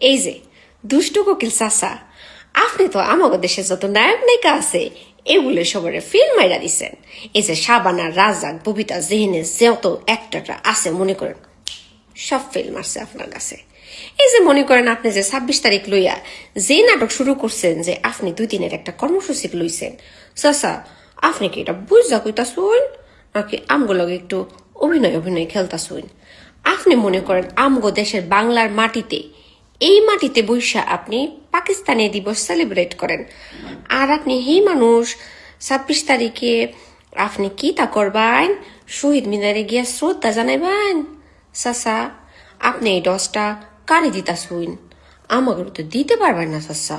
এই যে দুষ্টু কোকিল চাচা, আপনি তো আমাদের দেশে যত নায়ক নায়িকা আছে এগুলো সবার ফিল্ম মাইরা দিচ্ছেন। এই যে শাবানা, রাজাক, ববিতা, জেহেনে যত অ্যাক্টররা আছে মনে করেন সব ফিল্ম আসছে আপনার কাছে। এই যে মনে করেন আপনি যে 26 তারিখ লইয়া যে নাটক শুরু করছেন, যে আপনি 2 দিনের একটা কর্মসূচি লইছেন, চাচা আপনি কি এটা বুঝা কইতাছুন নাকি আমগুলোকে একটু অভিনয় খেলতাছুন? আপনি মনে করেন আমগো দেশের বাংলার মাটিতে, এই মাটিতে বৈশা আপনি পাকিস্তানি দিবস সেলিব্রেট করেন, আর আপনি এই মানুষ 26 তারিখে আপনি কি তা করবেন? শহীদ মিনারে গিয়া শ্রদ্ধা জানাইবেন? চাচা আপনি এই ডসটা কারে দিতাছুন? আমাকে তো দিতে পারবেন না চাচা।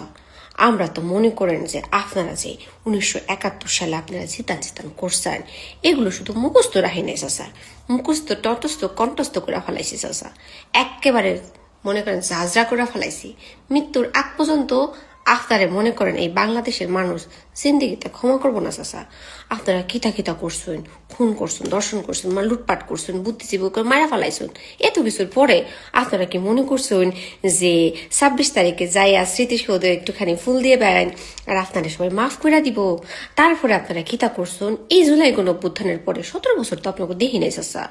আমরা তো মনে করেন যে আপনারা যে 1971 সালে আপনারা জিতান করছেন, এগুলো শুধু মুখস্থ রাখি নাই চাচা, মুখস্থ টটস্থ কণ্ঠস্থ করে ফেলাইছি চাচা, একেবারে মনে করেন ঝাঁঝরা করে ফেলাইছি। মৃত্যুর আগ পর্যন্ত আপনারে মনে করেন এই বাংলাদেশের মানুষ জিন্দিগিতে ক্ষমা করবো না চাচা। আপনারা কিতা করছেন, খুন করছেন, দর্শন করছেন, লুটপাট করছেন, বুদ্ধিজীবী করে মারা ফেলাইছেন। এত কিছুর পরে আপনারা কি মনে করছেন যে 26 তারিখে যাইয়া স্মৃতিসৌধে একটুখানি ফুল দিয়ে বেড়ান আর আপনারা সবাই মাফ করে দিব? তারপরে আপনারা কিতা করছেন, এই জুলাই গণঅভ্যুত্থানের পরে 17 বছর তো আপনাকে দেখি নাই চাচা।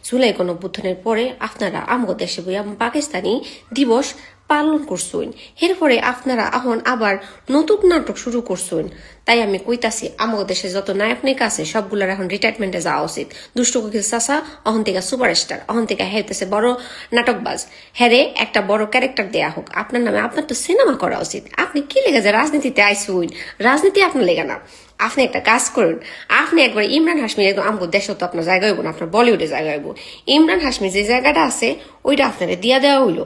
জুলাই গণঅভ্যুত্থানের পরে আপনারা আমগো দেশে বইয়া পাকিস্তানি দিবস পালন করছেন, এরপরে আপনারা এখন আবার নতুন নাটক শুরু করছেন। তাই আমি কইতাছি আমাদের দেশে যত নায়ক নায়িকা আছে সবগুলার এখন রিটায়ারমেন্টে যাওয়া উচিত। দুষ্ট কোকিল চাচা অহন থেকে সুপারস্টার, অহন থেকে হেতেছে বড় নাটকবাজ, হ্যারে একটা বড় ক্যারেক্টার দেয়া হোক আপনার নামে। আপনার তো সিনেমা করা উচিত। আপনি কি লেগে যে রাজনীতিতে আইসুন? রাজনীতি আপনার লেগে না। আপনি একটা কাজ করুন, আপনি একবার ইমরান হাশমি, একদম আমাদের দেশে তো আপনার জায়গা হইব না, আপনার বলিউডে জায়গা হইব। ইমরান হাশমি যে জায়গাটা আছে ওইটা আপনারা দিয়া দেওয়া হইলো।